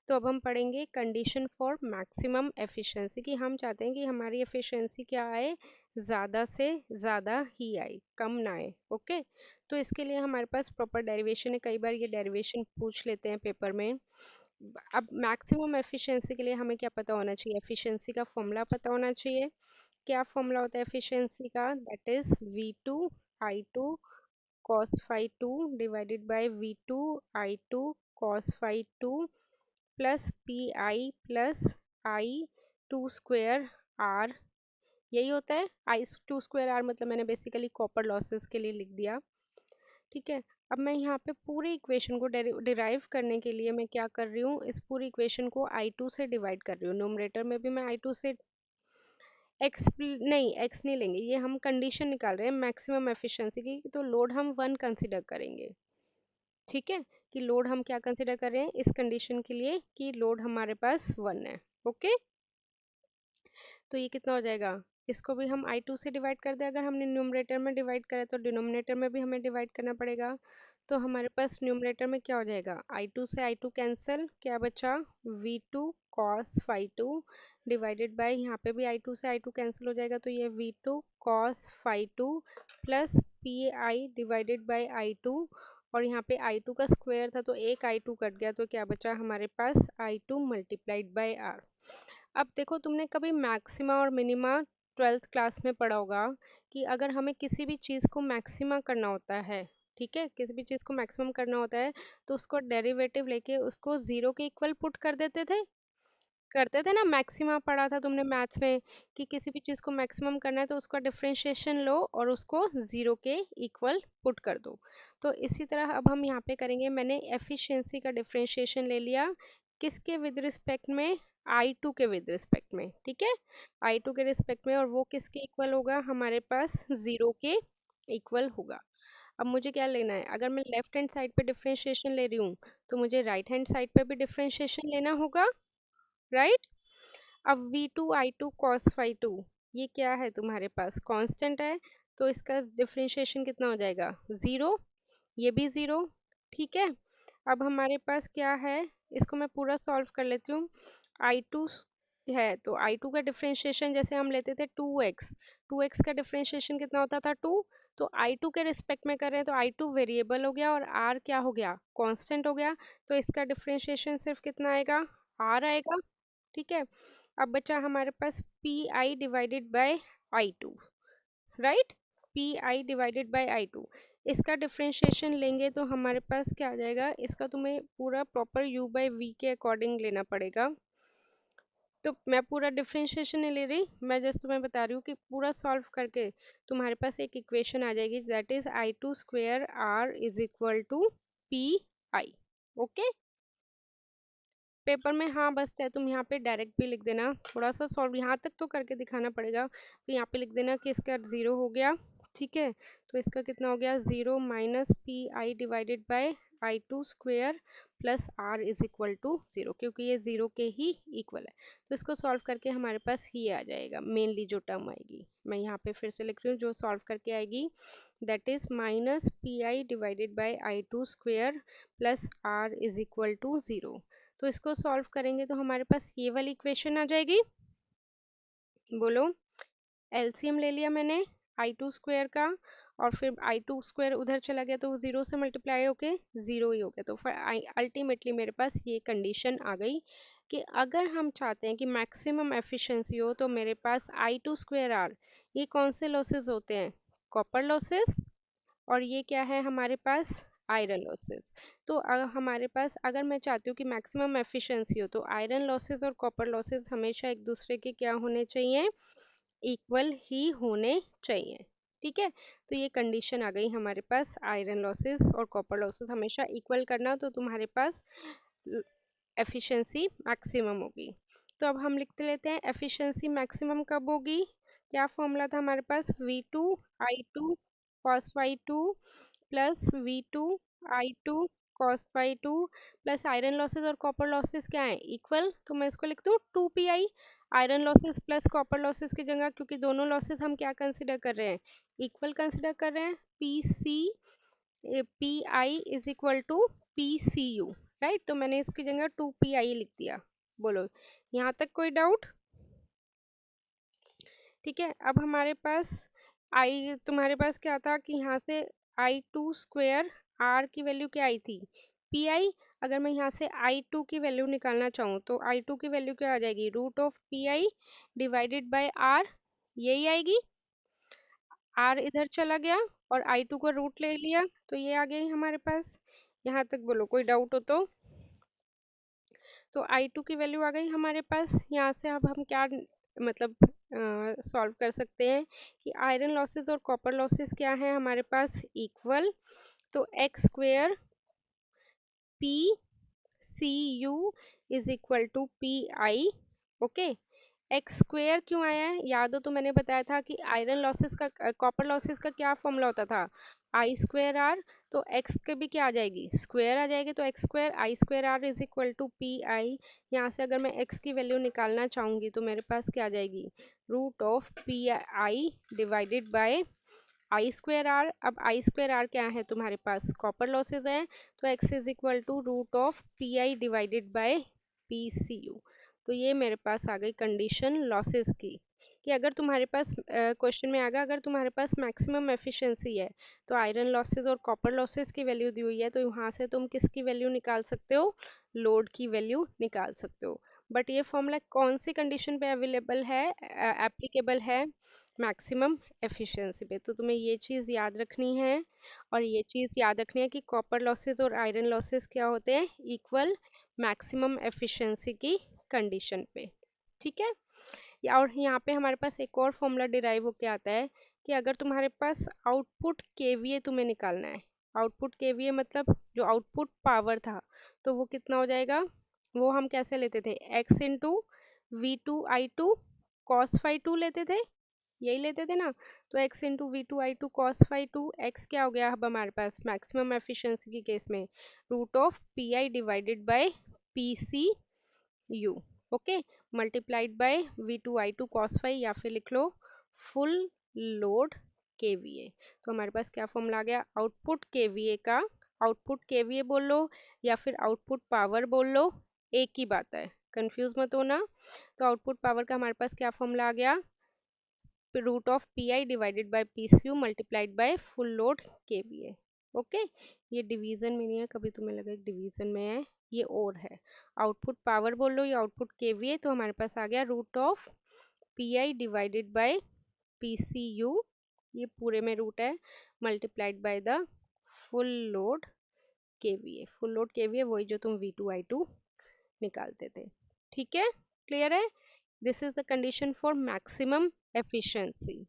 तो अब हम पढ़ेंगे कंडीशन फॉर मैक्सिमम एफिशिएंसी, कि हम चाहते हैं कि हमारी एफिशिएंसी क्या आए, ज़्यादा से ज़्यादा ही आए, कम ना आए। ओके, तो इसके लिए हमारे पास प्रॉपर डेरिवेशन है, कई बार ये डेरिवेशन पूछ लेते हैं पेपर में। अब मैक्सिमम एफिशिएंसी के लिए हमें क्या पता होना चाहिए, एफिशिएंसी का फॉर्मूला पता होना चाहिए। क्या फॉर्मूला होता है एफिशिएंसी का, that is V2 I2 cos phi 2 divided by V2 I2 cos phi 2 plus PI plus I2 square R, यही होता है। I2 स्क्वेयर R मतलब मैंने बेसिकली कॉपर लॉसेस के लिए लिख दिया। ठीक है, अब मैं यहाँ पे पूरी इक्वेशन को डिराइव करने के लिए मैं क्या कर रही हूँ, इस पूरी इक्वेशन को I2 से डिवाइड कर रही हूँ। न्यूमरेटर में भी मैं I2 से एक्स नहीं लेंगे, ये हम कंडीशन निकाल रहे हैं मैक्सिमम एफिशिएंसी की, तो लोड हम 1 कंसिडर करेंगे। ठीक है, कि लोड हम क्या कंसिडर कर रहे हैं इस कंडीशन के लिए, कि लोड हमारे पास 1 है। ओके, तो ये कितना हो जाएगा, इसको भी हम I2 से डिवाइड कर दें। अगर हमने न्यूमरेटर में डिवाइड करा तो डिनोमिनेटर में भी हमें डिवाइड करना पड़ेगा। तो हमारे पास न्यूमरेटर में क्या हो जाएगा, I2 से I2 कैंसिल, क्या बचा V2 cos phi 2 divided by, यहाँ पे भी I2 से I2 कैंसिल हो जाएगा, तो ये V2 cos phi 2 plus PI divided by I2, और यहाँ पे I2 का स्क्वायर था तो एक I2 कट गया, तो क्या बचा हमारे पास I2 मल्टीप्लाइड बाय R। अब देखो, तुमने कभी मैक्सिमा और मिनिमा 12th क्लास में पढ़ा होगा, कि अगर हमें किसी भी चीज़ को मैक्सिमा करना होता है, ठीक है, किसी भी चीज़ को मैक्सिमम करना होता है, तो उसको डेरिवेटिव लेके उसको ज़ीरो के इक्वल पुट कर देते थे, करते थे ना। मैक्सिमा पढ़ा था तुमने मैथ्स में, कि किसी भी चीज़ को मैक्सिमम करना है तो उसका डिफरेंशिएशन लो और उसको ज़ीरो के इक्वल पुट कर दो। तो इसी तरह अब हम यहाँ पे करेंगे। मैंने एफिशिएंसी का डिफरेंशिएशन ले लिया, किसके विद रिस्पेक्ट में, I2 के विद रिस्पेक्ट में। ठीक है, I2 के रिस्पेक्ट में, और वो किसके इक्वल होगा, हमारे पास ज़ीरो के इक्वल होगा। अब मुझे क्या लेना है, अगर मैं लेफ्ट हैंड साइड पे डिफरेंशिएशन ले रही हूँ तो मुझे राइट हैंड साइड पे भी डिफरेंशिएशन लेना होगा, राइट। अब V2 I2 cos phi 2, ये क्या है तुम्हारे पास, कांस्टेंट है, तो इसका डिफरेंशिएशन कितना हो जाएगा, ज़ीरो, ये भी ज़ीरो। ठीक है, अब हमारे पास क्या है, इसको मैं पूरा सॉल्व कर लेती हूँ। I2 है तो I2 का डिफरेंशिएशन जैसे हम लेते थे 2x, 2x का डिफरेंशिएशन कितना होता था 2, तो I2 के रिस्पेक्ट में कर रहे हैं तो I2 वेरिएबल हो गया और R क्या हो गया, कांस्टेंट हो गया, तो इसका डिफरेंशिएशन सिर्फ कितना आएगा, R आएगा। ठीक है, अब बचा हमारे पास PI divided by I2, right, PI divided by I2। इसका डिफरेंशिएशन लेंगे तो हमारे पास क्या आ जाएगा, इसका तुम्हें पूरा प्रॉपर U बाय V के अकॉर्डिंग लेना पड़ेगा। तो मैं पूरा डिफरेंशिएशन नहीं ले रही, मैं जस्ट तुम्हें बता रही हूँ कि पूरा सॉल्व करके तुम्हारे पास एक इक्वेशन आ जाएगी, that is I2 square R is equal to PI। Okay, paper में हाँ बस है, तुम यहाँ पे डायरेक्ट भी लिख देना, थोड़ा सा सॉल्व यहाँ तक तो करके दिखाना पड़ेगा, तो यहाँ पे लिख देना कि इसका ज़ीरो हो गया। ठीक है, तो इसका कितना हो गया, zero minus PI divided by I2 square plus R is equal to zero, क्योंकि ये ज़ीरो के ही इक्वल है। तो इसको सॉल्व करके हमारे पास ये आ जाएगा, मेनली जो टर्म आएगी, मैं यहाँ पे फिर से लिख रही हूँ, जो सॉल्व करके आएगी that is minus PI divided by I2 square plus R is equal to zero. तो इसको सॉल्व करेंगे तो हमारे पास ये वाली इक्वेशन आ जाएगी। बोलो, एलसीएम ले लिया मैंने I2 स्क्वायर का, और फिर I2 स्क्वायर उधर चला गया तो ज़ीरो से मल्टीप्लाई होके ज़ीरो ही हो गया, तो फिर अल्टीमेटली मेरे पास ये कंडीशन आ गई कि अगर हम चाहते हैं कि मैक्सिमम एफिशिएंसी हो तो मेरे पास I2 स्क्वायर R, ये कौन से लॉसेस होते हैं, कॉपर लॉसेस, और ये क्या है हमारे पास, आयरन लॉसेस। तो हमारे पास अगर मैं चाहती हूँ कि मैक्सिमम एफिशिएंसी हो तो आयरन लॉसेस और कॉपर लॉसेस हमेशा एक दूसरे के क्या होने चाहिए, इक्वल ही होने चाहिए। ठीक है, तो ये कंडीशन आ गई हमारे पास, आयरन लॉसेस और कॉपर लॉसेस हमेशा इक्वल करना, तो तुम्हारे पास एफिशिएंसी मैक्सिमम होगी। तो अब हम लिखते लेते हैं एफिशिएंसी मैक्सिमम कब होगी, क्या फॉर्मूला था हमारे पास, V2 I2 cos phi 2 plus V2 I2 cos phi 2 plus iron losses और कॉपर लॉसेस क्या है, इक्वल, तो मैं इसको लिखती हूँ 2PI, iron losses plus copper losses की जगह, क्योंकि दोनों लॉसेस हम क्या कंसिडर कर रहे हैं, इक्वल कंसिडर कर रहे हैं, PC PI is equal to PCU, right. तो मैंने इसकी जगह 2 PI लिख दिया। बोलो यहाँ तक कोई डाउट? ठीक है, अब हमारे पास आई, तुम्हारे पास क्या था कि यहाँ से I2 स्क्वेयर आर की वैल्यू क्या आई थी, PI। अगर मैं यहाँ से I2 की वैल्यू निकालना चाहूँ तो I2 की वैल्यू क्या आ जाएगी, √of PI divided bye R, यही आएगी। R इधर चला गया और I2 का रूट ले लिया तो ये आ गई हमारे पास। यहाँ तक बोलो कोई डाउट हो तो I2 की वैल्यू आ गई हमारे पास। यहाँ से अब हम क्या मतलब सॉल्व कर सकते हैं कि आयरन लॉसेस और कॉपर लॉसेस क्या है हमारे पास, इक्वल। तो x² PCU is equal to PI। Okay, x² क्यों आया है, याद हो तो मैंने बताया था कि आयरन लॉसेस का कॉपर लॉसेस का क्या फॉर्मूला होता था, I²R। तो x के भी क्या आ जाएगी, स्क्वायर आ जाएगी, तो x² I²R is equal to PI। यहाँ से अगर मैं x की वैल्यू निकालना चाहूँगी तो मेरे पास क्या आ जाएगी, √of PI divided bye I²R। अब I²R क्या है तुम्हारे पास, कॉपर लॉसेस है, तो x is equal to √of PI divided by PCU। तो ये मेरे पास आ गई कंडीशन लॉसेस की, कि अगर तुम्हारे पास क्वेश्चन में आएगा अगर तुम्हारे पास मैक्सिमम एफिशिएंसी है तो आयरन लॉसेस और कॉपर लॉसेस की वैल्यू दी हुई है, तो यहाँ से तुम किसकी वैल्यू निकाल सकते हो, लोड की वैल्यू निकाल सकते हो। बट ये फॉर्मूला कौन सी कंडीशन पे अवेलेबल है, एप्लीकेबल है, मैक्सिमम एफिशिएंसी पे। तो तुम्हें ये चीज़ याद रखनी है, और ये चीज़ याद रखनी है कि कॉपर लॉसेस और आयरन लॉसेस क्या होते हैं, इक्वल मैक्सिमम एफिशिएंसी की कंडीशन पे। ठीक है, और यहाँ पे हमारे पास एक और फॉर्मूला डिराइव होके आता है कि अगर तुम्हारे पास आउटपुट केवीए तुम्हें निकालना है, आउटपुट केवीए मतलब जो आउटपुट पावर था, तो वो कितना हो जाएगा, वो हम कैसे लेते थे, x इंटू V2I2 cos φ2 लेते थे, यही लेते थे ना। तो x into V2I2 cos φ2, x क्या हो गया अब हमारे पास मैक्सिमम एफिशिएंसी की केस में, √of PI divided by PCU। Okay, multiplied by V2I2 cos φ, या फिर लिख लो फुल लोड KVA। तो हमारे पास क्या फॉर्मूला आ गया, आउटपुट KVA का, आउटपुट KVA बोल लो या फिर आउटपुट पावर बोल लो, एक ही बात है, कंफ्यूज मत होना। तो आउटपुट पावर का हमारे पास क्या फॉर्मूला आ गया, √of PI divided by PCU multiplied by full load KVA। Okay, ये डिवीजन में नहीं है, कभी तुम्हें लगा डिवीजन में है, ये और है, आउटपुट पावर बोल लो या आउटपुट KVA। तो हमारे पास आ गया √of PI divided by PCU, ये पूरे में रूट है, multiplied by the full load KVA। Full load KVA वही जो तुम V2I2 निकालते थे। ठीक है, क्लियर है, this is the condition for maximum efficiency.